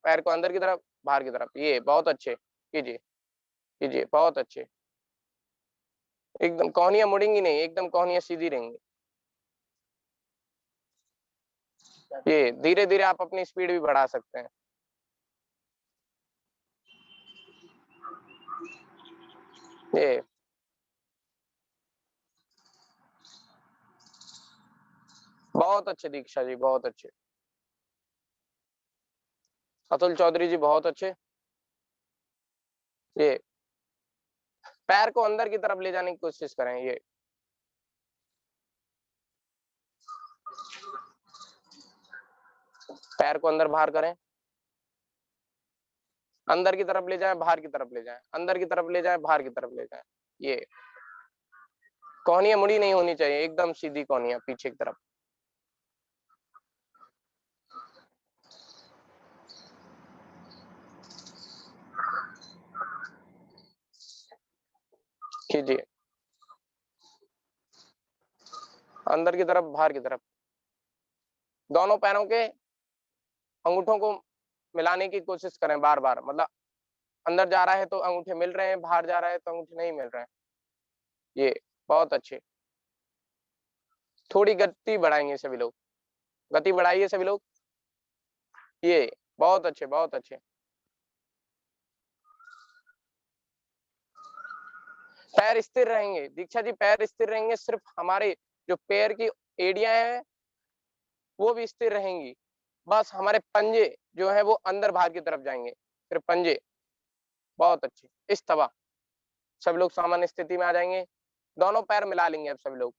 पैर को अंदर की तरफ, बाहर की तरफ, ये बहुत अच्छे, कीजिए, कीजिए, बहुत अच्छे। एकदम कोहनियाँ मुड़ेंगी नहीं, एकदम कोहनियाँ सीधी रहेंगी। ये धीरे-धीरे आप अपनी स्पीड भी बढ़ा सकते हैं। ये बहुत अच्छे दीक्षा जी, बहुत अच्छे। अतुल चौधरी जी बहुत अच्छे। ये पैर को अंदर की तरफ ले जाने की कोशिश करें, ये। पैर को अंदर बाहर करें। अंदर की तरफ ले जाएँ, बाहर की तरफ ले जाएँ, अंदर की तरफ ले जाएँ, बाहर की तरफ ले जाएँ। ये कोहनियाँ मुड़ी नहीं होनी चाहिए, एकदम सीधी कोहनियाँ पीछे की तरफ। कीजिए। अंदर की तरफ, बाहर की तरफ। दोनों पैरों के अंगूठों को मिलाने की कोशिश करें बार-बार, मतलब अंदर जा रहा है तो अंगूठे मिल रहे हैं, बाहर जा रहा है तो अंगूठे नहीं मिल रहे हैं। ये बहुत अच्छे। थोड़ी गति बढ़ाएँगे सभी लोग। गति बढ़ाइए सभी लोग। ये बहुत अच्छे, बहुत अच्छे। पैर स्थिर रहेंगे, दीक्षा जी पैर स्थिर रहेंगे, सिर्फ हमारे जो पैर की एड़ियाँ हैं, वो भी स्थिर रहेंगी। बस हमारे पंजे जो हैं वो अंदर-बाहर की तरफ जाएँगे, सिर्फ पंजे। बहुत अच्छे, इस तरह। सभी लोग सामान्य स्थिति में आ जाएँगे। दोनों पैर मिला लेंगे अब सभी लोग।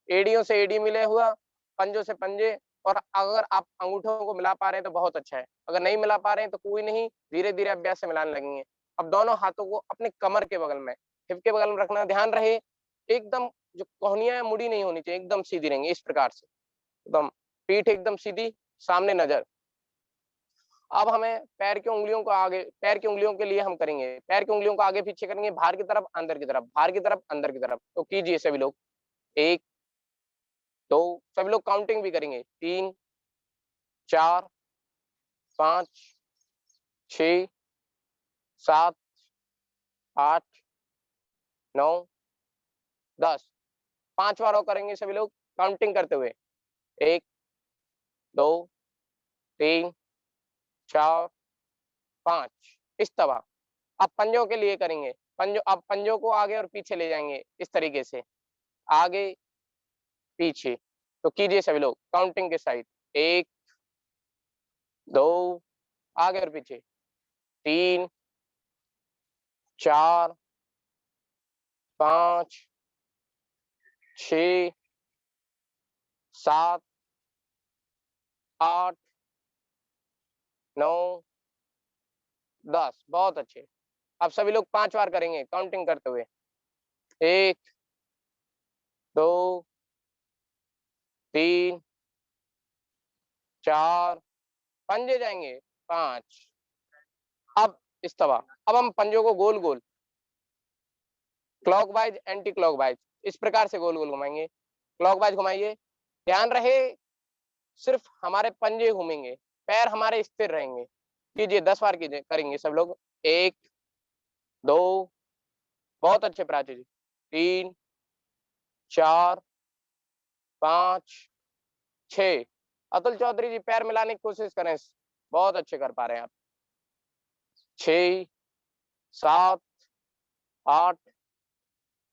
एड़ियों से एड़ी मिले हुआ, पंजों से पंजे, और अगर आप अंगूठों को मिला पा रहे हैं तो बहुत अच्छा है। अगर नहीं मिला पा रहे हैं तो कोई नहीं, धीरे-धीरे अभ्यास से मिलाने लगेंगे। अब दोनों हाथों को अपने कमर के बगल में, हिप के बगल में रखना, ध्यान रहे एकदम जो कोहनियाँ है मुड़ी नहीं होनी चाहिए, एकदम सीधी रहेंगी इस प्रकार से। एकदम पीठ एकदम सीधी, सामने नज़र। अब हमें पैर की उँगलियों के लिए हम करेंगे। पैर की उँगलियों को आगे-पीछे करेंगे, बाहर की तरफ, अंदर की तरफ, बाहर की तरफ, अंदर की तरफ। तो कीजिए सभी लोग। 1, 2, सभी लोग काउंटिंग भी करेंगे। 3, 4, 5, 6, 7, 8, 9, 10। 5 बार और करेंगे सभी लोग काउंटिंग करते हुए। 1, 2, 3, 4, 5, इस तरह। अब पंजों के लिए करेंगे। पंजों को आगे और पीछे ले जाएँगे इस तरीके से। आगे, पीछे। तो कीजिए सभी लोग काउंटिंग के साइड। 1, 2, आगे और पीछे। 3, 4, 5, 6, 7, 8, 9, 10, बहुत अच्छे। अब सभी लोग 5 बार करेंगे काउंटिंग करते हुए। 1, 2, 3, 4, पंजे जाएँगे, 5। अब इस तरह। अब हम पंजों को गोल-गोल, क्लॉकवाइज़, एंटी क्लॉकवाइज़, इस प्रकार से गोल-गोल घुमाएँगे। क्लॉकवाइज़ घुमाइए। ध्यान रहे सिर्फ हमारे पंजे घूमेंगे, पैर हमारे स्थिर रहेंगे। कीजिए 10 बार कीजिए, करेंगे सब लोग। 1, 2, बहुत अच्छे प्राची जी। 3, 4, 5, 6। अतुल चौधरी जी पैर मिलाने की कोशिश करें। बहुत अच्छे कर पा रहे हैं आप। 6, 7, 8,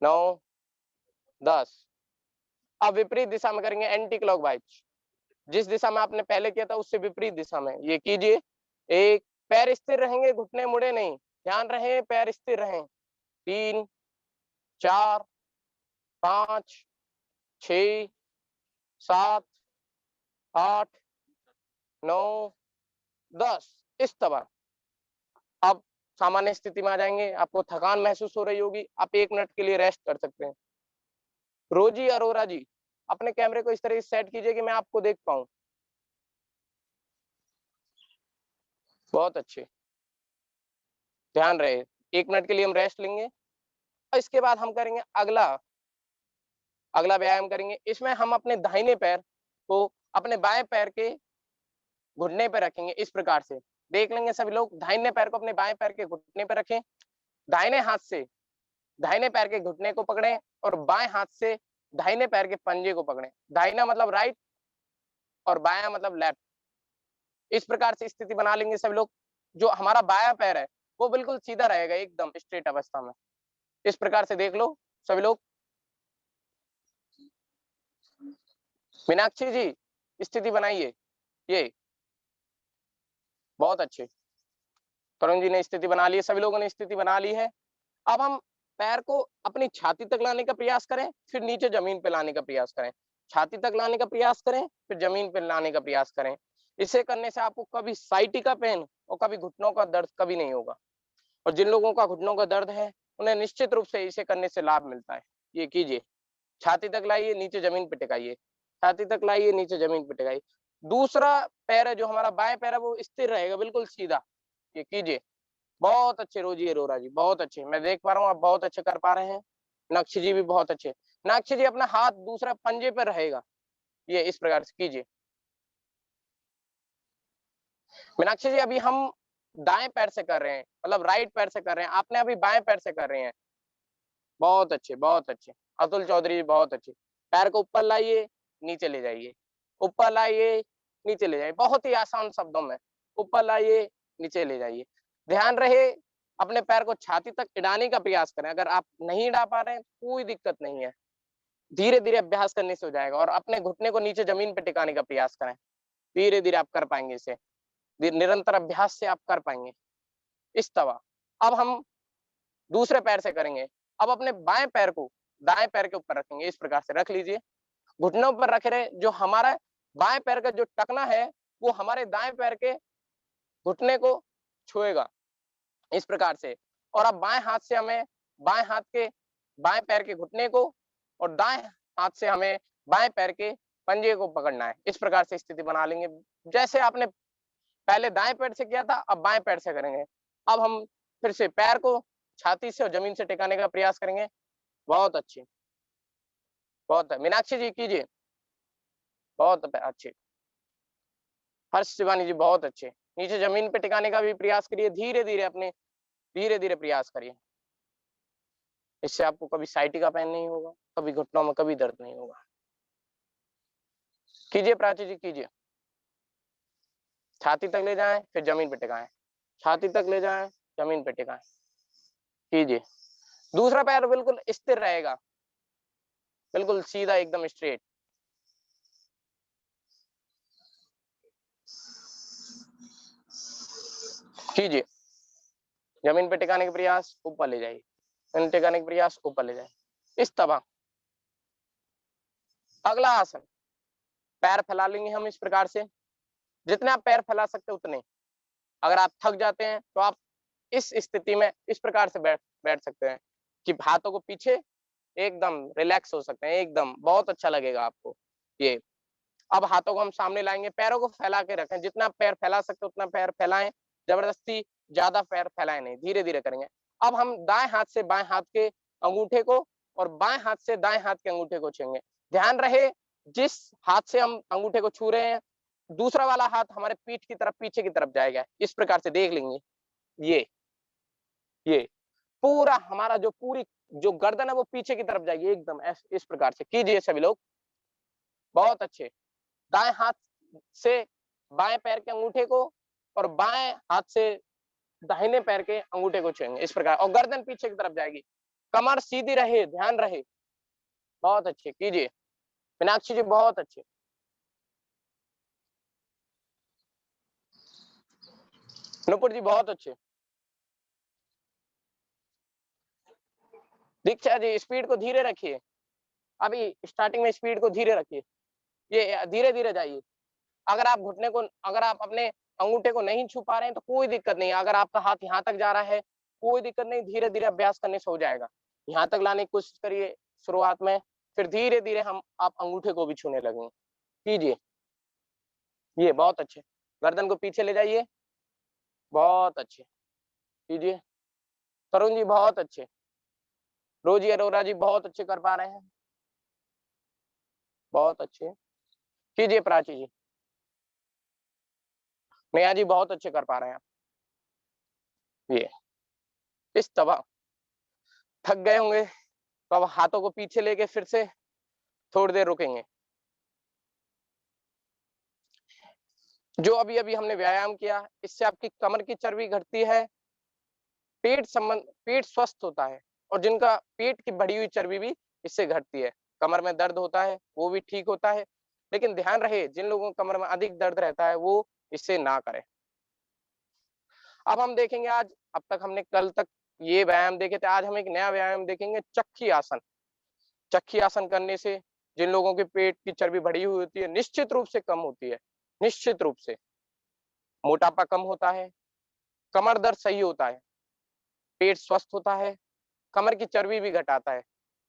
9, 10। अब विपरीत दिशा में करेंगे एंटी क्लॉकवाइज़। जिस दिशा में आपने पहले किया था उससे विपरीत दिशा में। ये कीजिए। 1, पैर स्थिर रहेंगे, घुटने मुड़े नहीं। ध्यान रहे पैर स्थिर रहें। 3, 4, 5, 6, 7, 8, 9, 10, इस तरह। अब सामान्य स्थिति में आ जाएँगे। आपको थकान महसूस हो रही होगी, आप 1 मिनट के लिए रेस्ट कर सकते हैं। रोजी अरोरा जी, अपने कैमरे को इस तरह से सेट कीजिए कि मैं आपको देख पाऊँ। बहुत अच्छे। ध्यान रहे, 1 मिनट के लिए हम रेस्ट लेंगे और इसके बाद हम करेंगे अगला व्यायाम करेंगे। इसमें हम अपने दाहिने पैर को अपने बाएँ पैर के घुटने पे रखेंगे इस प्रकार से। देख लेंगे सभी लोग। दाहिने पैर को अपने बाएं पैर के घुटने पर रखें, दाहिने हाथ से दाहिने पैर के घुटने को पकड़ें और बाएं हाथ से दाहिने पैर के पंजे को पकड़ें। दाहिना मतलब राइट और बायां मतलब लेफ्ट। इस प्रकार से स्थिति बना लेंगे सभी लोग। जो हमारा बायां पैर है वो बिल्कुल सीधा रहेगा, एकदम स्ट्रेट अवस्था में। इस प्रकार से देख लो सभी लोग। मीनाक्षी जी स्थिति बनाइए। ये बहुत अच्छे। तरुण जी ने स्थिति बना ली है, सभी लोगों ने स्थिति बना ली है। अब हम पैर को अपनी छाती तक लाने का प्रयास करें, फिर नीचे जमीन पे लाने का प्रयास करें। छाती तक लाने का प्रयास करें, फिर जमीन पे लाने का प्रयास करें। इसे करने से आपको कभी साइटिका पेन और कभी घुटनों का दर्द कभी नहीं होगा। और जिन लोगों का घुटनों का दर्द है उन्हें निश्चित रूप से इसे करने से लाभ मिलता है। ये कीजिए, छाती तक लाइए, नीचे जमीन पे टिकाइए, छाती तक लाइए, नीचे जमीन पे टिकाइए। दूसरा पैर है जो हमारा बाएं पैर है वो स्थिर रहेगा, बिल्कुल सीधा। ये कीजिए, बहुत अच्छे रोजी अरोरा जी, बहुत अच्छे। मैं देख पा रहा हूँ आप बहुत अच्छे कर पा रहे हैं। नक्श जी भी बहुत अच्छे। नक्श जी अपना हाथ दूसरा पंजे पर रहेगा, ये इस प्रकार से कीजिए। मीनाक्षी जी अभी हम दाएं पैर से कर रहे हैं, मतलब राइट पैर से कर रहे हैं, आपने अभी बाएं पैर से कर रहे हैं। बहुत अच्छे, बहुत अच्छे। अतुल चौधरी जी बहुत अच्छे। पैर को ऊपर लाइए, नीचे ले जाइए, ऊपर लाइए, नीचे ले जाइए। बहुत ही आसान शब्दों में, ऊपर लाइए, नीचे ले जाइए। ध्यान रहे अपने पैर को छाती तक इड़ाने का प्रयास करें। अगर आप नहीं इड़ा पा रहे हैं कोई दिक्कत नहीं है, धीरे धीरे अभ्यास करने से हो जाएगा। और अपने घुटने को नीचे जमीन पे टिकाने का प्रयास करें, धीरे धीरे आप कर पाएंगे इसे। निरंतर अभ्यास से आप कर पाएंगे इस तरह। अब हम दूसरे पैर से करेंगे। अब अपने बाएं पैर को दाएं पैर के ऊपर रखेंगे, इस प्रकार से रख लीजिए, घुटनों पर रख रहे। जो हमारा बाएं पैर का जो टकना है वो हमारे दाएं पैर के घुटने को छुएगा, इस प्रकार से। और अब बाएं हाथ से हमें बाएं हाथ के बाएं पैर के घुटने को और दाएं हाथ से हमें बाएं पैर के पंजे को पकड़ना है। इस प्रकार से स्थिति बना लेंगे, जैसे आपने पहले दाएं पैर से किया था, अब बाएं पैर से करेंगे। अब हम फिर से पैर को छाती से और जमीन से टिकाने का प्रयास करेंगे। बहुत अच्छे, बहुत है। मीनाक्षी जी कीजिए, बहुत अच्छे। हर्ष शिवानी जी बहुत अच्छे। नीचे जमीन पे टिकाने का भी प्रयास करिए, धीरे धीरे अपने धीरे धीरे प्रयास करिए। इससे आपको कभी साइटिका पेन नहीं होगा, कभी घुटनों में कभी दर्द नहीं होगा। कीजिए प्राची जी, कीजिए। छाती तक ले जाएं, फिर जमीन पे टिकाएं, छाती तक ले जाएं, जमीन पे टिकाएं। कीजिए। दूसरा पैर बिल्कुल स्थिर रहेगा, बिल्कुल सीधा, एकदम स्ट्रेट। कीजिए, जमीन पे टिकाने का प्रयास, ऊपर ले जाइए, जमीन टिकाने का प्रयास, ऊपर ले जाइए, इस तरह। अगला आसन, पैर फैला लेंगे हम इस प्रकार से, जितने आप पैर फैला सकते उतने। अगर आप थक जाते हैं तो आप इस स्थिति में इस प्रकार से बैठ सकते हैं कि हाथों को पीछे एकदम रिलैक्स हो सकते हैं, एकदम बहुत अच्छा लगेगा आपको ये। अब हाथों को हम सामने लाएंगे, पैरों को फैला के रखें, जितना पैर फैला सकते उतना पैर फैलाएं, जबरदस्ती ज्यादा पैर फैलाएं नहीं, धीरे धीरे करेंगे। अब हम दाएं हाथ से बाएं हाथ के अंगूठे को और बाएं हाथ से दाएं हाथ के अंगूठे को छूएंगे। ध्यान रहे जिस हाथ से हम अंगूठे को छू रहे हैं दूसरा वाला हाथ हमारे पीठ की तरफ, पीछे की तरफ जाएगा, इस प्रकार से देख लेंगे। ये पूरा हमारा जो पूरी जो गर्दन है वो पीछे की तरफ जाएगी एकदम, इस प्रकार से कीजिए सभी लोग। बहुत अच्छे। दाएं हाथ से बाएं पैर के अंगूठे को और बाएं हाथ से दाहिने पैर के अंगूठे को छुएंगे, इस प्रकार, और गर्दन पीछे की तरफ जाएगी, कमर सीधी रहे, ध्यान रहे। बहुत अच्छे, कीजिए। मीनाक्षी जी बहुत अच्छे। नुपुर जी बहुत अच्छे। दीक्षा जी स्पीड को धीरे रखिए, अभी स्टार्टिंग में स्पीड को धीरे रखिए, ये धीरे धीरे जाइए। अगर आप घुटने को, अगर आप अपने अंगूठे को नहीं छू पा रहे हैं तो कोई दिक्कत नहीं है। अगर आपका हाथ यहाँ तक जा रहा है कोई दिक्कत नहीं, धीरे धीरे अभ्यास करने से हो जाएगा। यहाँ तक लाने की कोशिश करिए शुरुआत में, फिर धीरे धीरे हम आप अंगूठे को भी छूने लगेंगे। कीजिए, ये बहुत अच्छे। गर्दन को पीछे ले जाइए, बहुत अच्छे, कीजिए। तरुण जी बहुत अच्छे। रोजी अरोरा जी बहुत अच्छे कर पा रहे हैं, बहुत अच्छे। कीजिए प्राची जी। नेहा जी बहुत अच्छे कर पा रहे हैं। ये इस तरह थक गए होंगे तो अब हाथों को पीछे लेके फिर से थोड़ी देर रुकेंगे। जो अभी अभी हमने व्यायाम किया, इससे आपकी कमर की चर्बी घटती है, पेट स्वस्थ होता है और जिनका पेट की बढ़ी हुई चर्बी भी इससे घटती है। कमर में दर्द होता है वो भी ठीक होता है, लेकिन ध्यान रहे जिन लोगों को कमर में अधिक दर्द रहता है वो इससे ना करें। अब हम देखेंगे आज, अब तक हमने कल तक ये व्यायाम देखे थे, आज हम एक नया व्यायाम देखेंगे, चक्की आसन। चक्की आसन करने से जिन लोगों के पेट की चर्बी बढ़ी हुई होती है निश्चित रूप से कम होती है, निश्चित रूप से मोटापा कम होता है, कमर दर्द सही होता है, पेट स्वस्थ होता है, कमर की चर्बी भी घटाता है।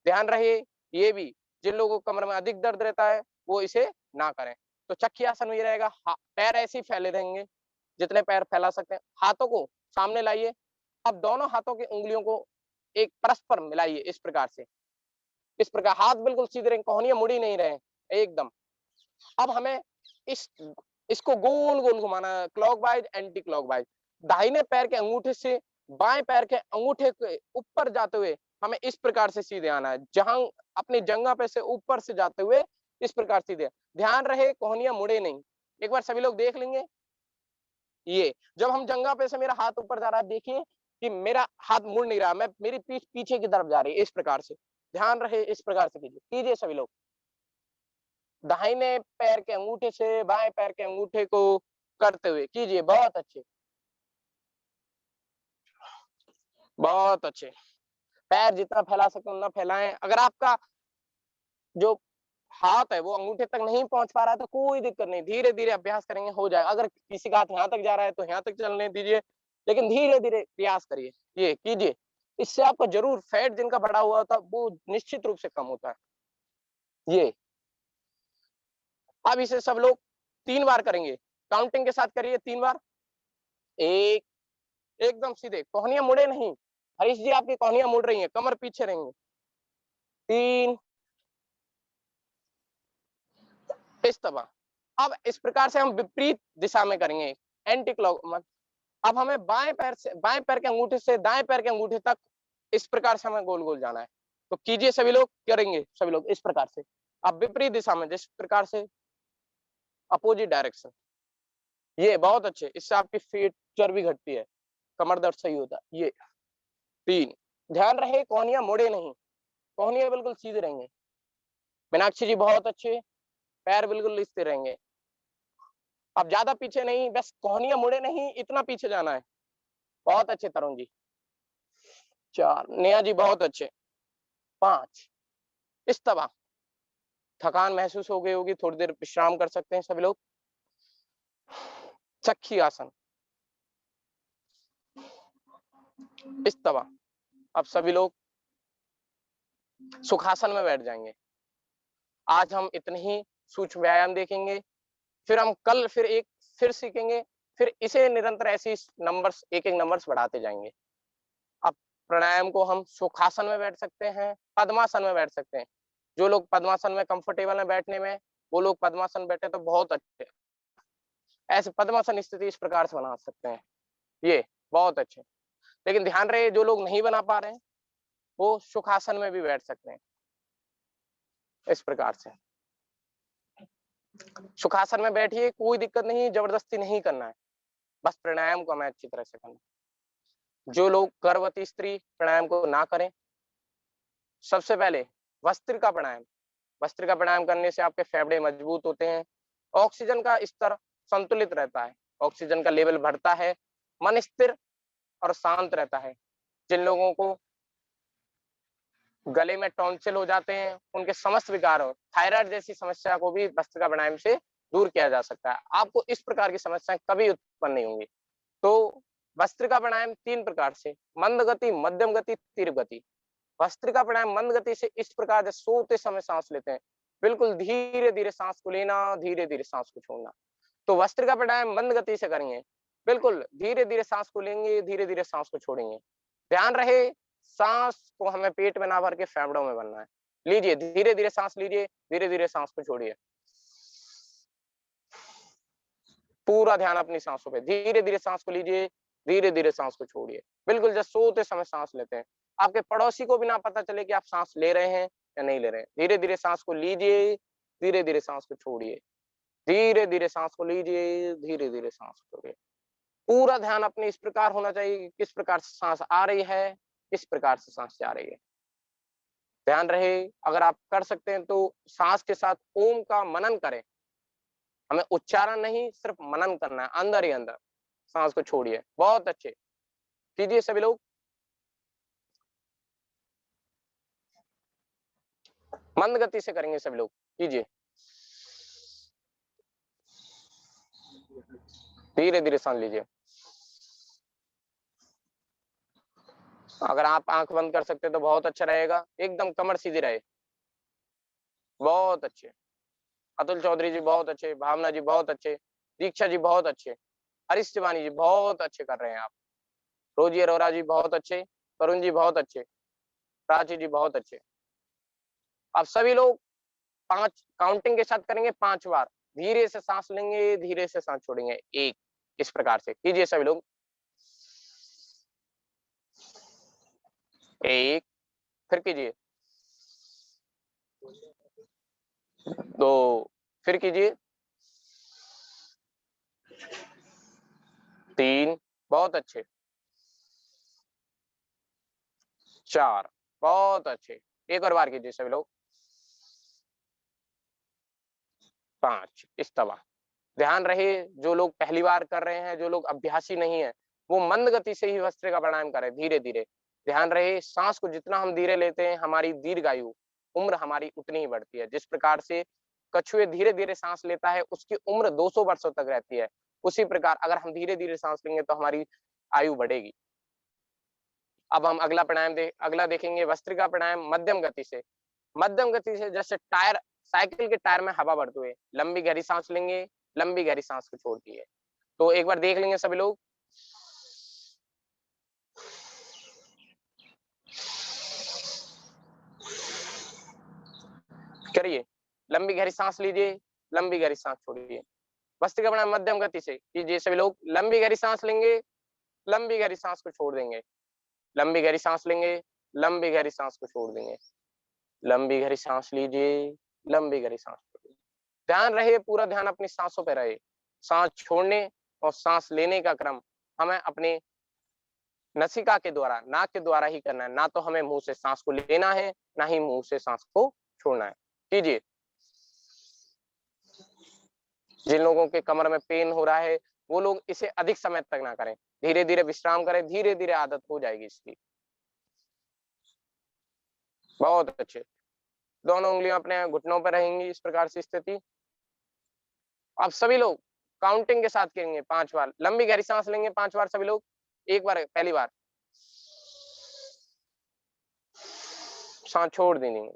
ध्यान रहे ये भी जिन लोगों को कमर में अधिक दर्द रहता है वो इसे ना करें। तो चक्की आसन में ये रहेगा, पैर ऐसे ही फैले रहेंगे जितने पैर फैला सकते हैं, हाथों को सामने लाइए। अब दोनों हाथों की उंगलियों को एक परस्पर मिलाइए इस प्रकार से, इस प्रकार हाथ बिल्कुल सीधे रहें, कोहनियां मुड़ी नहीं रहे एकदम। अब हमें इस इसको गोल गोल घुमाना है, क्लॉकवाइज एंटी क्लॉकवाइज। दाहिने पैर के अंगूठे से बाएं पैर के अंगूठे के ऊपर जाते हुए हमें इस प्रकार से सीधे आना है, जहां अपनी जंघा पे से ऊपर से जाते हुए इस प्रकार सीधे। ध्यान रहे कोहनियां मुड़े नहीं। एक बार सभी लोग देख लेंगे, ये जब हम जंघा पे से मेरा हाथ ऊपर जा रहा है, देखिए कि मेरा हाथ मुड़ नहीं रहा, मैं मेरी पीठ पीछे की तरफ जा रही है इस प्रकार से। ध्यान रहे इस प्रकार से कीजिए, कीजिए सभी लोग। दाहिने पैर के अंगूठे से बाएं पैर के अंगूठे को करते हुए कीजिए, बहुत अच्छे, बहुत अच्छे। पैर जितना फैला सकते उतना फैलाएं। अगर आपका जो हाथ है वो अंगूठे तक नहीं पहुंच पा रहा है तो कोई दिक्कत नहीं, धीरे धीरे अभ्यास करेंगे हो जाएगा। अगर किसी का हाथ यहाँ तक जा रहा है तो यहाँ तक चलने दीजिए, लेकिन धीरे धीरे प्रयास करिए, ये कीजिए। इससे आपका जरूर फैट जिनका बढ़ा हुआ था वो निश्चित रूप से कम होता है। ये अब इसे सब लोग 3 बार करेंगे, काउंटिंग के साथ करिए 3 बार। एक, एकदम सीधे, कोहनियां मुड़े नहीं। हरीश जी आपकी कोहनियां मुड़ रही हैं, कमर पीछे रहेंगे। 3, इस तरह। अब इस प्रकार से हम विपरीत दिशा में करेंगे, एंटी क्लॉक। अब हमें बाएं पैर के अंगूठे से दाएं पैर के अंगूठे तक इस प्रकार से हमें गोल गोल जाना है। तो कीजिए सभी लोग, करेंगे सभी लोग इस प्रकार से। अब विपरीत दिशा में जिस प्रकार से, अपोजिट डायरेक्शन। ये बहुत अच्छे, इससे आपकी पेट चर्बी घटती है, कमर दर्द सही होता है। ये 3, ध्यान रहे कोहनियां मुड़े नहीं, कोहनियां बिल्कुल सीधे रहेंगे। मीनाक्षी जी बहुत अच्छे, पैर बिल्कुल स्थिर रहेंगे। अब ज्यादा पीछे नहीं, बस कोहनियां मुड़े नहीं, इतना पीछे जाना है। बहुत अच्छे तरुण जी। 4, नेहा जी बहुत अच्छे। 5, इस तरह। थकान महसूस हो गई होगी, थोड़ी देर विश्राम कर सकते हैं सभी लोग। चक्की आसन, इस तरह। अब सभी लोग सुखासन में बैठ जाएंगे। आज हम इतने ही सूक्ष्म व्यायाम देखेंगे, फिर हम कल फिर सीखेंगे, फिर इसे निरंतर ऐसे नंबर्स, एक एक नंबर्स बढ़ाते जाएंगे। अब प्राणायाम को हम सुखासन में बैठ सकते हैं, पद्मासन में बैठ सकते हैं। जो लोग पद्मासन में कंफर्टेबल है बैठने में, वो लोग पद्मासन बैठे तो बहुत अच्छे। ऐसे पद्मासन स्थिति इस प्रकार से बना सकते हैं, ये बहुत अच्छे। लेकिन ध्यान रहे जो लोग नहीं बना पा रहे हैं वो सुखासन में भी बैठ सकते हैं इस प्रकार से। सुखासन में बैठिए, कोई दिक्कत नहीं, जबरदस्ती नहीं करना है, बस प्राणायाम को हमें अच्छी तरह से करना है। जो लोग गर्भवती स्त्री प्राणायाम को ना करें, सबसे पहले भस्त्रिका प्राणायाम। भस्त्रिका प्राणायाम करने से आपके फेफड़े मजबूत होते हैं, ऑक्सीजन का स्तर संतुलित रहता है, ऑक्सीजन का लेवल बढ़ता है, मन स्थिर और शांत रहता है। जिन लोगों को गले में टॉन्सिल हो जाते हैं, उनके समस्त विकार हो, थायराइड जैसी समस्या को भी भस्त्रिका प्राणायाम से दूर किया जा सकता है। आपको इस प्रकार की समस्याएं कभी उत्पन्न नहीं होंगी। तो भस्त्रिका प्राणायाम 3 प्रकार से, मंद गति, मध्यम गति, तीव्र गति। भस्त्रिका प्राणायाम मंद गति से इस प्रकार से सोते समय सांस लेते हैं, बिल्कुल धीरे धीरे सांस को लेना, धीरे धीरे सांस को छोड़ना। तो भस्त्रिका प्राणायाम मंद गति से करेंगे, बिल्कुल धीरे धीरे सांस को लेंगे, धीरे धीरे सांस को छोड़ेंगे। ध्यान रहे सांस को हमें पेट में ना भर के फेफड़ों में भरना है। लीजिए, धीरे धीरे सांस लीजिए, धीरे धीरे सांस को छोड़िए। पूरा ध्यान अपनी सांसों पे, धीरे धीरे सांस को लीजिए, धीरे धीरे सांस को छोड़िए। बिल्कुल जैसे सोते समय सांस लेते हैं, आपके पड़ोसी को भी ना पता चले कि आप सांस ले रहे हैं या नहीं ले रहे हैं। धीरे धीरे सांस को लीजिए, धीरे धीरे सांस को छोड़िए, धीरे धीरे सांस को लीजिए, धीरे धीरे सांस को छोड़िए। पूरा ध्यान अपने इस प्रकार होना चाहिए कि किस प्रकार से सांस आ रही है, किस प्रकार से सांस जा रही है। ध्यान रहे, अगर आप कर सकते हैं तो सांस के साथ ओम का मनन करें। हमें उच्चारण नहीं, सिर्फ मनन करना है, अंदर ही अंदर। सांस को छोड़िए, बहुत अच्छे कीजिए सभी लोग। मंद गति से करेंगे सभी लोग, कीजिए। धीरे धीरे सांस लीजिए। अगर आप आंख बंद कर सकते तो बहुत अच्छा रहेगा, एकदम कमर सीधी रहे। बहुत अच्छे, अतुल चौधरी जी बहुत अच्छे, भावना जी बहुत अच्छे, दीक्षा जी बहुत अच्छे, हरीश तिवारी जी बहुत अच्छे कर रहे हैं आप, रोजी अरोरा जी बहुत अच्छे, तरुण जी बहुत अच्छे, प्राची जी बहुत अच्छे। अब सभी लोग 5 काउंटिंग के साथ करेंगे 5 बार। धीरे से सांस लेंगे, धीरे से सांस छोड़ेंगे। 1 इस प्रकार से कीजिए सभी लोग। 1 फिर कीजिए। 2 फिर कीजिए। 3 बहुत अच्छे। 4 बहुत अच्छे। एक और बार कीजिए सभी लोग। 5 इस तरह। ध्यान रहे, जो लोग पहली बार कर रहे हैं, जो लोग अभ्यासी नहीं है, वो मंद गति से ही भस्त्रिका प्राणायाम करें, धीरे धीरे। ध्यान रहे, सांस को जितना हम धीरे लेते हैं, हमारी दीर्घायु, उम्र हमारी उतनी ही बढ़ती है। जिस प्रकार से कछुए धीरे धीरे सांस लेता है, उसकी उम्र 200 वर्षों तक रहती है, उसी प्रकार अगर हम धीरे धीरे सांस लेंगे तो हमारी आयु बढ़ेगी। अब हम अगला देखेंगे भस्त्रिका प्राणायाम मध्यम गति से। मध्यम गति से जैसे टायर, साइकिल के टायर में हवा भरते हुए लंबी गहरी सांस लेंगे, लंबी गहरी सांस को छोड़ दिए। तो एक बार देख लेंगे सभी लोग। करिए, लंबी गहरी सांस लीजिए, लंबी गहरी सांस छोड़िए। भस्त्रिका प्राणायाम मध्यम गति से कीजिए सभी लोग। लंबी गहरी सांस लेंगे, लंबी गहरी सांस को छोड़ देंगे, लंबी गहरी सांस लेंगे, लंबी गहरी सांस को छोड़ देंगे, लंबी गहरी सांस लीजिए, लंबी गहरी सांस छोड़िए। ध्यान रहे, पूरा ध्यान अपनी सांसों पे रहे। सांस छोड़ने और सांस लेने का क्रम हमें अपने नसिका के द्वारा, नाक के द्वारा ही करना है। ना तो हमें मुंह से सांस को लेना है, ना ही मुंह से सांस को छोड़ना है। कीजिए। जिन लोगों के कमर में पेन हो रहा है, वो लोग इसे अधिक समय तक ना करें, धीरे धीरे विश्राम करें, धीरे धीरे आदत हो जाएगी इसकी। बहुत अच्छे। दोनों उंगलियां अपने घुटनों पर रहेंगी, इस प्रकार से स्थिति। अब सभी लोग काउंटिंग के साथ करेंगे 5 बार। लंबी गहरी सांस लेंगे 5 बार सभी लोग। एक बार, पहली बार सांस छोड़ देंगे,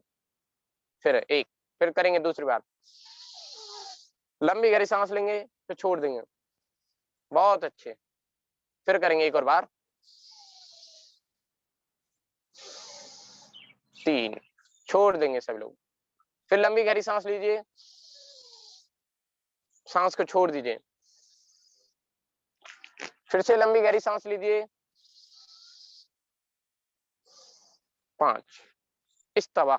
फिर 1, फिर करेंगे दूसरी बार। लंबी गहरी सांस लेंगे, फिर छोड़ देंगे। बहुत अच्छे। फिर करेंगे एक और बार। 3 छोड़ देंगे सभी लोग। फिर लंबी गहरी सांस लीजिए, सांस को छोड़ दीजिए। फिर से लंबी गहरी सांस लीजिए। 5 इस तरह।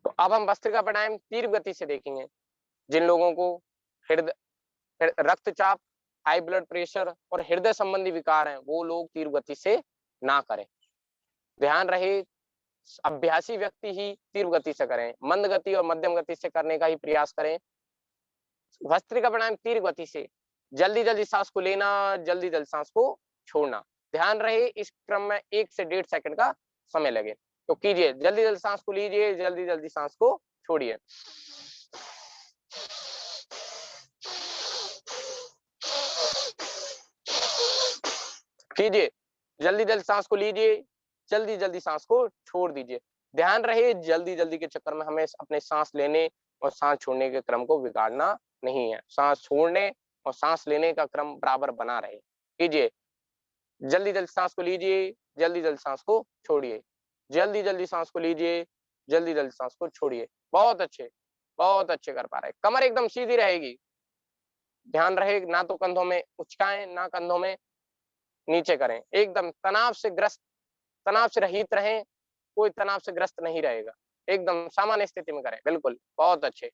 तो अब हम भस्त्रिका प्राणायाम तीव्र गति से देखेंगे। जिन लोगों को हृदय, रक्तचाप, हाई ब्लड प्रेशर और हृदय संबंधी विकार हैं, वो लोग तीव्र गति से ना करें। ध्यान रहे, अभ्यासी व्यक्ति ही तीव्र गति से करें, मंद गति और मध्यम गति से करने का ही प्रयास करें। भस्त्रिका प्राणायाम तीव्र गति से जल्दी जल्दी सांस को लेना, जल्दी जल्दी सांस को छोड़ना। ध्यान रहे, इस क्रम में 1 से 1.5 सेकंड का समय लगे। तो कीजिए, जल्दी जल्दी सांस को लीजिए, जल्दी जल्दी सांस को छोड़िए। कीजिए, जल्दी जल्दी सांस को लीजिए, जल्दी जल्दी सांस को छोड़ दीजिए। ध्यान रहे, जल्दी जल्दी के चक्कर में हमें अपने सांस लेने और सांस छोड़ने के क्रम को बिगाड़ना नहीं है। सांस छोड़ने और सांस लेने का क्रम बराबर बना रहे। कीजिए, जल्दी जल्दी सांस को लीजिए, जल्दी जल्दी सांस को छोड़िए, जल्दी जल्दी सांस को लीजिए, जल्दी जल्दी सांस को छोड़िए। बहुत अच्छे, बहुत अच्छे कर पा रहे हैं। कमर एकदम सीधी रहेगी। ध्यान रहे ना तो कंधों में उचकाएं ना कंधों में नीचे करें, एकदम तनाव से रहित रहें, कोई तनाव से ग्रस्त नहीं रहेगा, एकदम सामान्य स्थिति में करें। बिल्कुल, बहुत अच्छे।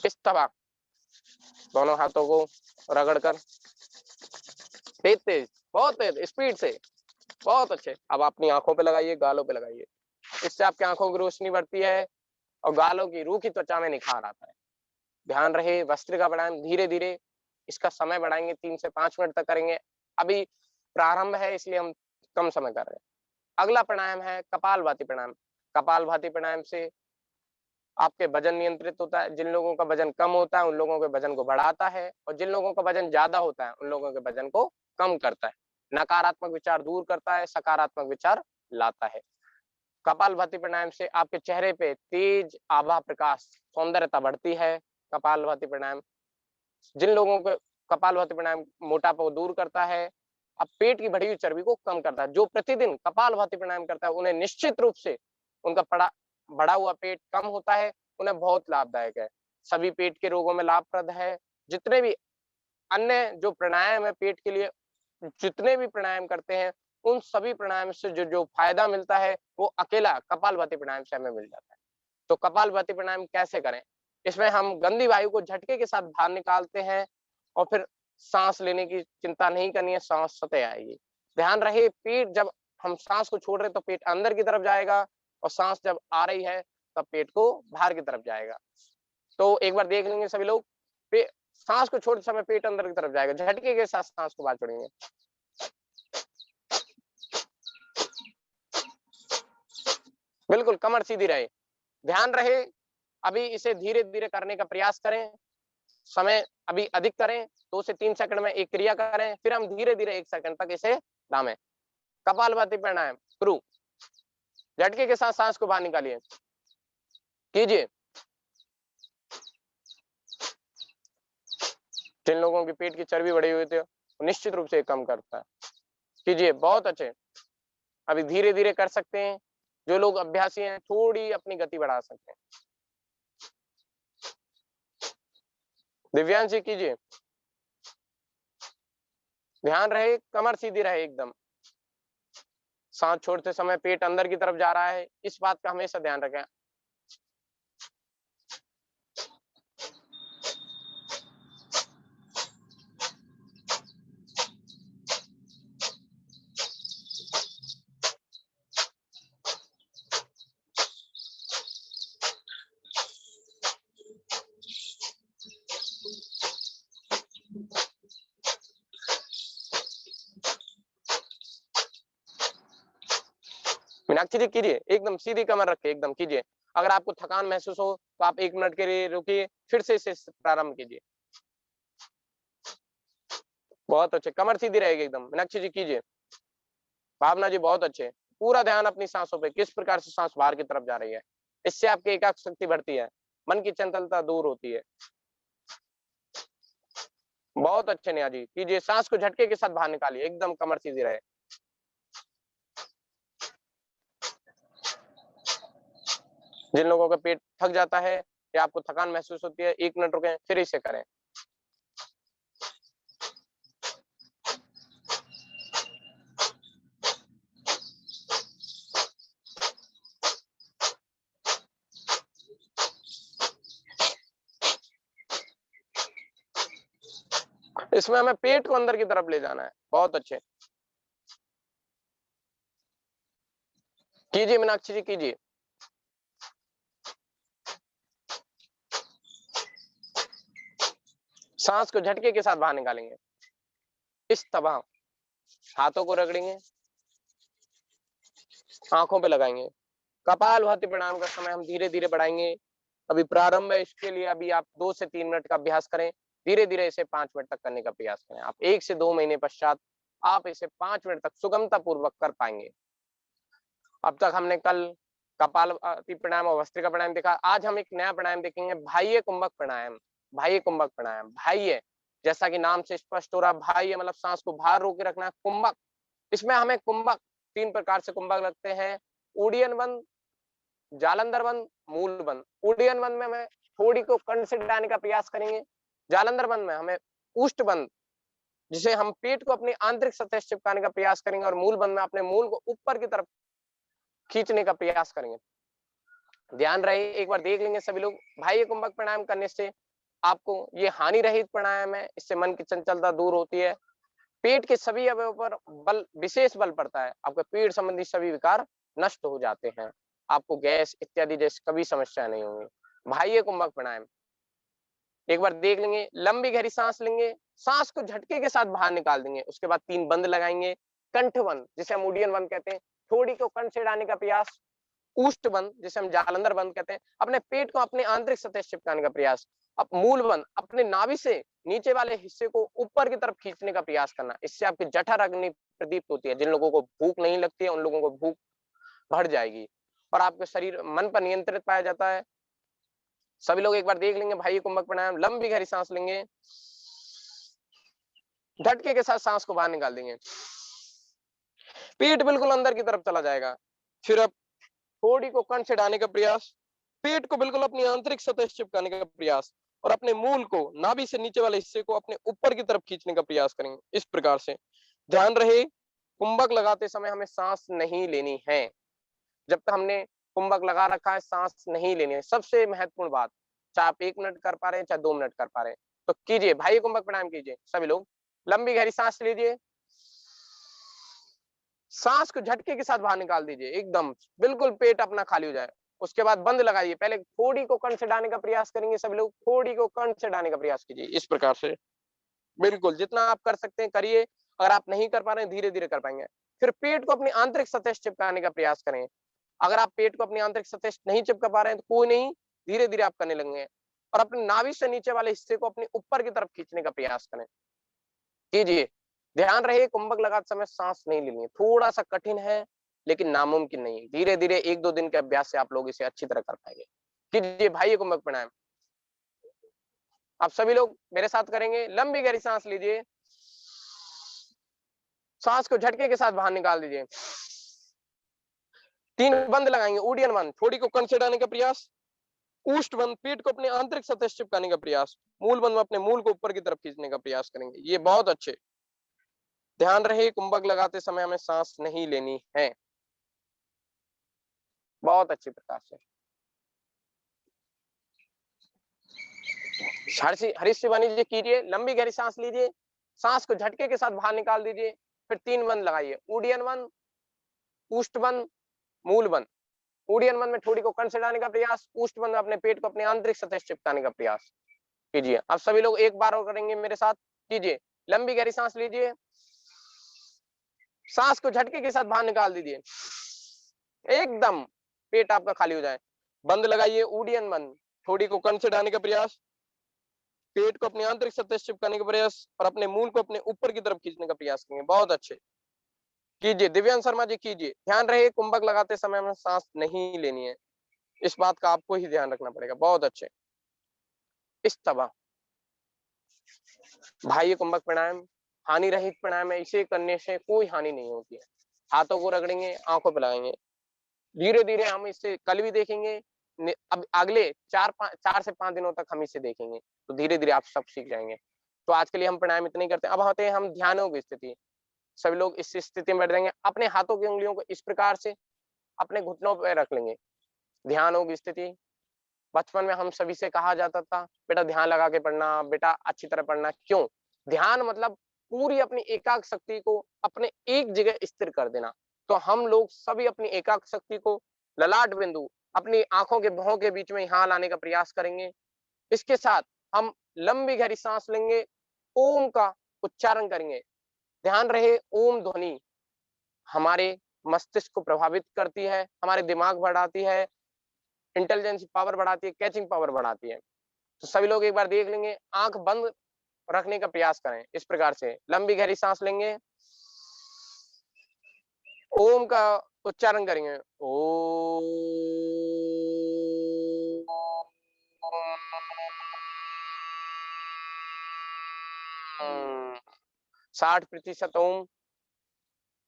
इस तरह दोनों हाथों को रगड़कर तेज तेज, बहुत तेज स्पीड से, बहुत अच्छे। अब अपनी आंखों पे लगाइए, गालों पे लगाइए, इससे आपकी आंखों की रोशनी बढ़ती है और गालों की रूखी त्वचा में निखार आता है। ध्यान रहे भस्त्रिका प्राणायाम धीरे धीरे इसका समय बढ़ाएंगे, 3 से 5 मिनट तक करेंगे। अभी प्रारंभ है इसलिए हम कम समय कर रहे हैं। अगला प्राणायाम है कपालभाति प्राणायाम। कपालभाति प्राणायाम से आपके वजन नियंत्रित होता है। जिन लोगों का वजन कम होता है उन लोगों के वजन को बढ़ाता है और जिन लोगों का वजन ज्यादा होता है उन लोगों के वजन को कम करता है। नकारात्मक विचार दूर करता है, सकारात्मक विचार लाता है। कपालभाति प्राणायाम से आपके चेहरे पे तेज आभा प्रकाश, सौंदर्यता बढ़ती है। कपालभाति प्राणायाम जिन लोगों को कपालभाति प्राणायाम मोटापा को दूर करता है, अब पेट की बढ़ी हुई चर्बी को कम करता है। जो प्रतिदिन कपालभाति प्राणायाम करता है उन्हें निश्चित रूप से उनका बढ़ा हुआ पेट कम होता है, उन्हें बहुत लाभदायक है। सभी पेट के रोगों में लाभप्रद है। जितने भी अन्य जो प्राणायाम है पेट के लिए, जितने भी प्राणायाम करते हैं उन सभी प्राणायाम से जो जो फायदा मिलता है वो अकेला कपालभाति प्राणायाम से हमें मिल जाता है। तो कपालभाति प्राणायाम कैसे करें? इसमें हम गंदी वायु को झटके के साथ बाहर निकालते हैं और फिर सांस लेने की चिंता नहीं करनी है, सांस सतह आएगी। ध्यान रहे पेट जब हम सांस को छोड़ रहे तो पेट अंदर की तरफ जाएगा और सांस जब आ रही है तब पेट को बाहर की तरफ जाएगा। तो एक बार देख लेंगे सभी लोग, सांस को छोड़ते समय पेट अंदर की तरफ जाएगा, झटके के साथ सांस को बाहर छोड़ेंगे। बिल्कुल कमर सीधी रहे। ध्यान रहे अभी इसे धीरे धीरे करने का प्रयास करें, समय अभी अधिक करें, 2 से 3 सेकंड में एक क्रिया करें, फिर हम धीरे धीरे 1 सेकंड तक इसे थामें। कपालभाति प्राणायाम शुरू। झटके के साथ सांस को बाहर निकालिए, कीजिए। जिन लोगों की पेट की चर्बी बढ़ी हुई थी निश्चित रूप से कम करता है, कीजिए, बहुत अच्छे। अभी धीरे धीरे कर सकते हैं, जो लोग अभ्यासी हैं थोड़ी अपनी गति बढ़ा सकते हैं। दिव्यांश जी कीजिए। ध्यान रहे कमर सीधी रहे एकदम। सांस छोड़ते समय पेट अंदर की तरफ जा रहा है, इस बात का हमेशा ध्यान रखें। मीनाक्षी जी कीजिए, एकदम सीधी कमर रख के एकदम कीजिए। अगर आपको थकान महसूस हो तो आप 1 मिनट के लिए रुकिए, फिर से इसे प्रारंभ कीजिए। बहुत अच्छे, कमर सीधी रहेगी एकदम। मीनाक्षी जी कीजिए। भावना जी बहुत अच्छे। पूरा ध्यान अपनी सांसों पे, किस प्रकार से सांस बाहर की तरफ जा रही है, इससे आपकी एकाग्र शक्ति बढ़ती है, मन की चंचलता दूर होती है। बहुत अच्छे नेहा जी कीजिए। सांस को झटके के साथ बाहर निकालिए, एकदम कमर सीधी रहे। जिन लोगों का पेट थक जाता है या आपको थकान महसूस होती है, 1 मिनट रुकें, फिर इसे करें। इसमें हमें पेट को अंदर की तरफ ले जाना है। बहुत अच्छे, कीजिए मीनाक्षी जी कीजिए। सांस को झटके के साथ बाहर निकालेंगे, इस तरह हाथों को रगड़ेंगे, आंखों पे लगाएंगे। कपालभाति प्राणायाम का समय हम धीरे धीरे बढ़ाएंगे। अभी प्रारंभ है, इसके लिए अभी आप 2 से 3 मिनट का अभ्यास करें, धीरे धीरे इसे 5 मिनट तक करने का प्रयास करें। आप 1 से 2 महीने पश्चात आप इसे 5 मिनट तक सुगमता पूर्वक कर पाएंगे। अब तक हमने कल कपालभाति प्राणायाम और भस्त्रिका प्राणायाम देखा। आज हम एक नया प्राणायाम देखेंगे, बाह्य कुंभक प्राणायाम। बाह्य कुंभक प्राणायाम, बाह्य जैसा कि नाम से स्पष्ट हो रहा, बाह्य मतलब सांस को बाहर रोके रखना। कुंभक, इसमें हमें कुंभक 3 प्रकार से कुंभक लगते हैं, उड्डयन बंद, जालंधर बंद, मूल बंद। उड्डयन बंद में हमें थोड़ी को कंठ से डालने का प्रयास करेंगे। जालंधर बंद में हमें उष्ट बंद, जिसे हम पेट को अपनी आंतरिक सतह से चिपकाने का प्रयास करेंगे, और मूल बंद में अपने मूल को ऊपर की तरफ खींचने का प्रयास करेंगे। ध्यान रहे, एक बार देख लेंगे सभी लोग। बाह्य कुंभक प्राणायाम करने से आपको ये हानि रहित प्राणायाम है, इससे मन की चंचलता दूर होती है, पेट के सभी अवयवों पर बल, विशेष बल पड़ता है, आपके पेट संबंधी सभी विकार नष्ट हो जाते हैं, आपको गैस इत्यादि जैसी कभी समस्या नहीं होगी। बाह्य कुंभक प्राणायाम एक बार देख लेंगे। लंबी गहरी सांस लेंगे, सांस को झटके के साथ बाहर निकाल देंगे, उसके बाद 3 बंद लगाएंगे। कंठ बंद, जिसे हम उड्डयन बंद कहते हैं, थोड़ी को कंठ से डालने का प्रयास। उष्ट बंद, जिसे हम जालंधर बंद कहते हैं, अपने पेट को अपने आंतरिक सतह से चिपकाने का प्रयास। अब मूल बंद, अपने नाभि से नीचे वाले हिस्से को ऊपर की तरफ खींचने का प्रयास करना, इससे आपकी जठर अग्नि प्रदीप्त होती है। जिन लोगों को भूख नहीं लगती है उन लोगों को भूख बढ़ जाएगी और आपके शरीर मन पर नियंत्रित पाया जाता है। सभी लोग एक बार देख लेंगे बाह्य कुंभक प्राणायाम। लंबी गहरी सांस लेंगे, झटके के साथ सांस को बाहर निकाल देंगे, पेट बिल्कुल अंदर की तरफ चला जाएगा। फिर अब थोड़ी को कंठ से डालने का प्रयास, पेट को बिल्कुल अपनी आंतरिक सतह से चिपकाने का प्रयास, और अपने मूल को नाभि से नीचे वाले हिस्से को अपने ऊपर की तरफ खींचने का प्रयास करेंगे। इस प्रकार से ध्यान रहे, कुंभक लगाते समय हमें सांस नहीं लेनी है। जब तक हमने कुंभक लगा रखा है सांस नहीं लेनी है, सबसे महत्वपूर्ण बात। चाहे आप 1 मिनट कर पा रहे हैं, चाहे 2 मिनट कर पा रहे हैं, तो कीजिए, बाह्य कुंभक प्राणायाम कीजिए सभी लोग। लंबी गहरी सांस लीजिए, सांस को झटके के साथ बाहर निकाल दीजिए, एकदम बिल्कुल पेट अपना खाली हो जाए। उसके बाद बंद लगाइए, पहले थोड़ी को कंठ से डालने का प्रयास करेंगे सभी लोग, थोड़ी को कंठ से डालने का प्रयास कीजिए। इस प्रकार से बिल्कुल जितना आप कर सकते हैं करिए, अगर आप नहीं कर पा रहे हैं धीरे धीरे कर पाएंगे। फिर पेट को अपनी आंतरिक सतह से चिपकाने का प्रयास करें। अगर आप पेट को अपनी आंतरिक सतह से नहीं चिपका पा रहे हैं तो कोई नहीं, धीरे धीरे आप करने लगेंगे, और अपने नाभि से नीचे वाले हिस्से को अपने ऊपर की तरफ खींचने का प्रयास करें, कीजिए। ध्यान रहे, कुंभक लगाते समय सांस नहीं लेनी है, थोड़ा सा कठिन है लेकिन नामुमकिन नहीं है। धीरे धीरे 1-2 दिन के अभ्यास से आप लोग इसे अच्छी तरह कर पाएंगे। कीजिए बाह्य कुंभक प्राणायाम। आप सभी लोग मेरे साथ करेंगे। लंबी गहरी सांस लीजिए, सांस को झटके के साथ बाहर निकाल दीजिए, 3 बंद लगाएंगे। उड्डयन बंद, थोड़ी को कंठ से डालने का प्रयास। उष्ट बंद, पेट को अपने आंतरिक सतह से चिपकाने का प्रयास। मूल बंद में अपने मूल को ऊपर की तरफ खींचने का प्रयास करेंगे। ये बहुत अच्छे। ध्यान रहे, कुंभक लगाते समय हमें सांस नहीं लेनी है, बहुत अच्छी प्रकार से। हरीश शिवानी जी कीजिए। लंबी गहरी सांस लीजिए, सांस को झटके के साथ बाहर निकाल दीजिए, फिर 3 बंद लगाइए। उड्डयन बंद, उष्ट बंद, मूल बंद। उड्डयन बंद में थोड़ी को कंठ से डालने का प्रयास, उष्ट बंद में अपने पेट को अपने आंतरिक सतह से चिपकाने का प्रयास कीजिए। अब सभी लोग एक बार और करेंगे मेरे साथ, कीजिए। लंबी गहरी सांस लीजिए, सांस को झटके के साथ बाहर निकाल दीजिए, एकदम पेट आपका खाली हो जाए। बंद लगाइए, उड्डयन बंद, थोड़ी को कंठ से डालने का प्रयास, पेट को अपनी आंतरिक सतह से चिपकाने का प्रयास, और अपने मूल को अपने ऊपर की तरफ खींचने का प्रयास करेंगे। बहुत अच्छे, कीजिए। दिव्यांश शर्मा जी कीजिए। ध्यान रहे, कुंभक लगाते समय हमें सांस नहीं लेनी है, इस बात का आपको ही ध्यान रखना पड़ेगा। बहुत अच्छे। इस तरह बाह्य कुंभक प्राणायाम हानि रहित प्राणायाम है, इसे करने से कोई हानि नहीं होती है। हाथों को रगड़ेंगे, आंखों पे लगाएंगे, धीरे धीरे हम इसे कल भी देखेंगे। अब अगले 4 से 5 दिनों तक हम इसे देखेंगे, तो धीरे धीरे आप सब सीख जाएंगे। तो आज के लिए हम प्राणायाम इतना ही करते हैं। अब आते हैं हम ध्यानों की स्थिति। सभी लोग इस स्थिति में बैठ जाएंगे, अपने हाथों की उंगलियों को इस प्रकार से अपने घुटनों पर रख लेंगे। ध्यानों की स्थिति। बचपन में हम सभी से कहा जाता था, बेटा ध्यान लगा के पढ़ना, बेटा अच्छी तरह पढ़ना। क्यों? ध्यान मतलब पूरी अपनी एकाग्र शक्ति को अपने एक जगह स्थिर कर देना। तो हम लोग सभी अपनी एकाग्र शक्ति को ललाट बिंदु, अपनी आंखों के भौं के बीच में यहाँ लाने का प्रयास करेंगे। इसके साथ हम लंबी गहरी सांस लेंगे, ओम का उच्चारण करेंगे। ध्यान रहे, ओम ध्वनि हमारे मस्तिष्क को प्रभावित करती है, हमारे दिमाग बढ़ाती है, इंटेलिजेंस पावर बढ़ाती है, कैचिंग पावर बढ़ाती है। तो सभी लोग एक बार देख लेंगे, आंख बंद रखने का प्रयास करें। इस प्रकार से लंबी गहरी सांस लेंगे, ओम का उच्चारण करेंगे, ओम। 60% ओम,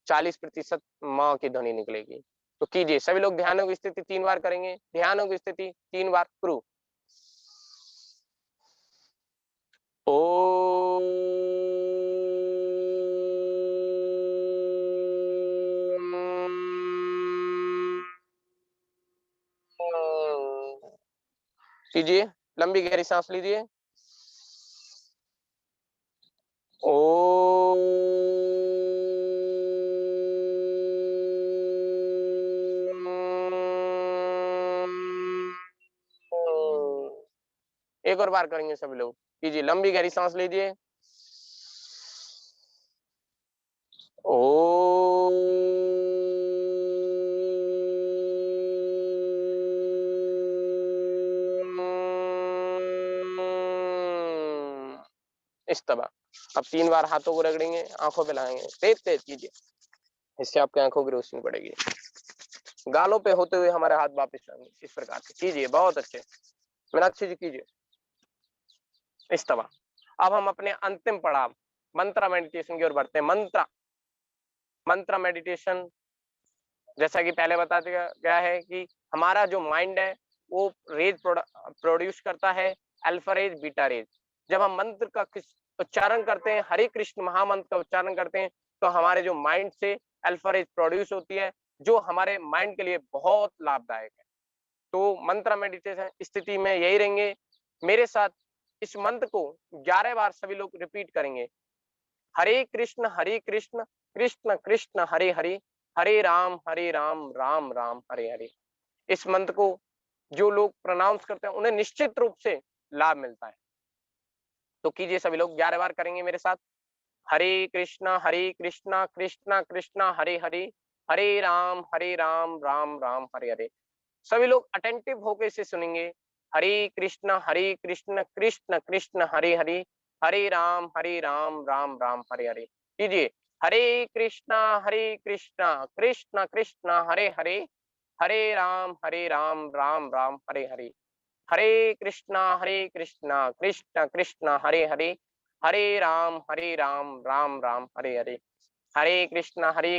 40% मां की ध्वनि निकलेगी। तो कीजिए सभी लोग, ध्यानों की स्थिति 3 बार करेंगे, ध्यानों की स्थिति 3 बार शुरू। ओम कीजिए, लंबी गहरी सांस लीजिए। ओम एक और बार करेंगे सभी लोग, कीजिए, लंबी गहरी सांस लीजिए। इस तरह अब 3 बार हाथों को रगड़ेंगे, आंखों पे लगाएंगे, तेज तेज कीजिए, इससे आपकी आंखों की रोशनी बढ़ेगी। गालों पे होते हुए हमारे हाथ वापस आएंगे, इस प्रकार से कीजिए, बहुत अच्छे, मीनाक्षी जी कीजिए इस तरह। अब हम अपने अंतिम पड़ाव मंत्र मेडिटेशन की ओर बढ़ते हैं। मंत्र मेडिटेशन, जैसा कि पहले बता दिया गया है कि हमारा जो माइंड है वो रेज प्रोड्यूस करता है, अल्फा रेज, बीटा रेज। जब हम मंत्र का उच्चारण करते हैं, हरे कृष्ण महामंत्र का उच्चारण करते हैं, तो हमारे जो माइंड से अल्फा रेज प्रोड्यूस होती है, जो हमारे माइंड के लिए बहुत लाभदायक है। तो मंत्र मेडिटेशन स्थिति में यही रहेंगे। मेरे साथ इस मंत्र को 11 बार सभी लोग रिपीट करेंगे। हरे कृष्ण कृष्ण कृष्ण हरे हरे, हरे राम राम राम हरे हरे। इस मंत्र को जो लोग प्रोनाउंस करते हैं उन्हें निश्चित रूप से लाभ मिलता है। तो कीजिए सभी लोग, 11 बार करेंगे मेरे साथ। हरे कृष्णा कृष्णा कृष्णा हरे हरे, हरे राम राम राम हरे हरे। सभी लोग अटेंटिव होकर इसे सुनेंगे। हरे कृष्ण कृष्ण कृष्ण हरे हरे, हरे राम राम राम हरे हरे। कीजिए, हरे कृष्णा कृष्ण कृष्ण हरे हरे, हरे राम राम राम हरे हरे। हरे कृष्णा कृष्ण कृष्ण हरे हरे, हरे राम राम राम हरे हरे। हरे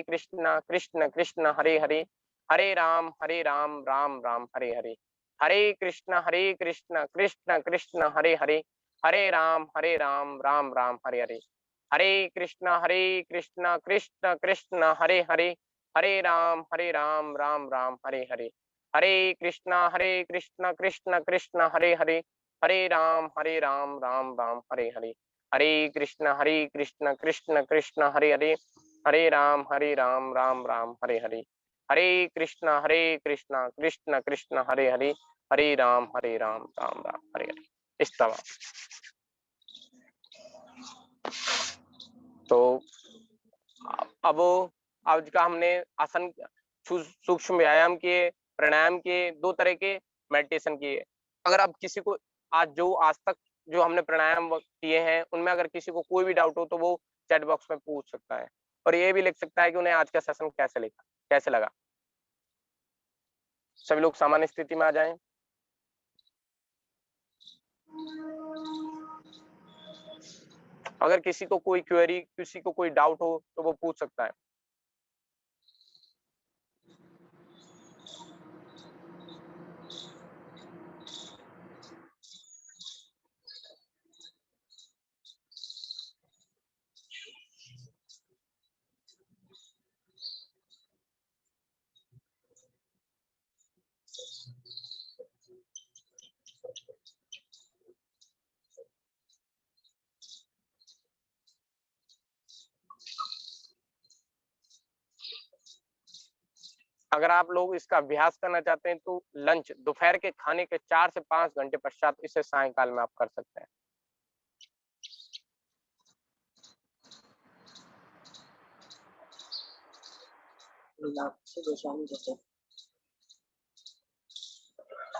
कृष्णा कृष्ण कृष्ण हरे हरे, हरे राम राम राम हरे हरे। हरे कृष्णा कृष्ण कृष्ण हरे हरे, हरे राम राम राम हरे हरे। हरे कृष्णा कृष्ण कृष्ण हरे हरे, हरे राम राम राम हरे हरे। हरे कृष्णा कृष्ण कृष्ण हरे हरे, हरे राम राम राम हरे हरे। हरे कृष्णा कृष्ण कृष्ण हरे हरे, हरे राम राम राम हरे हरे। हरे कृष्णा कृष्ण कृष्ण हरे हरे, हरे राम राम राम हरे हरे। इस तरह। तो अब आज का हमने आसन, सूक्ष्म व्यायाम किए, प्राणायाम किए, 2 तरह के मेडिटेशन किए। अगर आप किसी को आज तक जो हमने प्राणायाम किए हैं उनमें अगर किसी को कोई भी डाउट हो तो वो चैट बॉक्स में पूछ सकता है, और ये भी लिख सकता है कि उन्हें आज का सेशन कैसे लगा। सभी लोग सामान्य स्थिति में आ जाएं। अगर किसी को कोई क्वेरी, किसी को कोई डाउट हो तो वो पूछ सकता है। अगर आप लोग इसका अभ्यास करना चाहते हैं तो लंच, दोपहर के खाने के 4 से 5 घंटे पश्चात इसे सायंकाल में आप कर सकते हैं।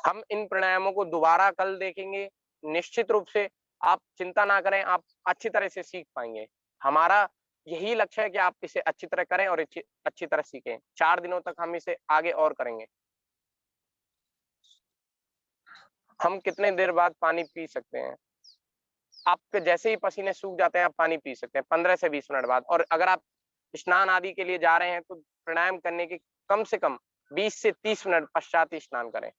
हम इन प्राणायामों को दोबारा कल देखेंगे। निश्चित रूप से आप चिंता ना करें, आप अच्छी तरह से सीख पाएंगे। हमारा यही लक्ष्य है कि आप इसे अच्छी तरह करें और अच्छी तरह सीखें। 4 दिनों तक हम इसे आगे और करेंगे। हम कितने देर बाद पानी पी सकते हैं? आपके जैसे ही पसीने सूख जाते हैं आप पानी पी सकते हैं 15 से 20 मिनट बाद। और अगर आप स्नान आदि के लिए जा रहे हैं तो प्राणायाम करने के कम से कम 20 से 30 मिनट पश्चात ही स्नान करें।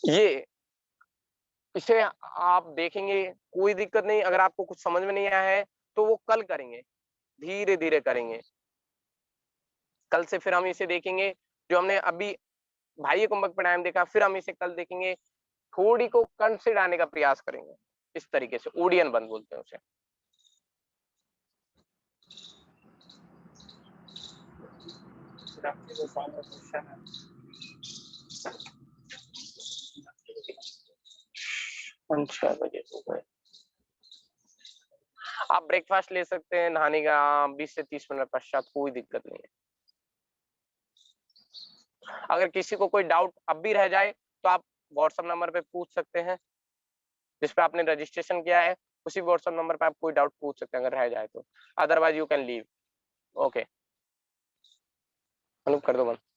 ये इसे आप देखेंगे, कोई दिक्कत नहीं। अगर आपको कुछ समझ में नहीं आया है तो वो कल करेंगे, धीरे धीरे करेंगे। कल से फिर हम इसे देखेंगे, जो हमने अभी बाह्य कुंभक प्राणायाम देखा, फिर हम इसे कल देखेंगे। थोड़ी को कंठ से डालने का प्रयास करेंगे, इस तरीके से ओडियन बंद बोलते हैं उसे। अच्छा बजे हो गए। आप ब्रेकफास्ट ले सकते हैं, नहाने का 20 से 30 मिनट पश्चात, कोई दिक्कत नहीं है। अगर किसी को कोई डाउट अब भी रह जाए तो आप व्हाट्सएप नंबर पे पूछ सकते हैं, जिस पे आपने रजिस्ट्रेशन किया है, उसी व्हाट्सएप नंबर पे आप कोई डाउट पूछ सकते हैं अगर रह जाए तो। Otherwise you can leave. Okay, कर दो बंद।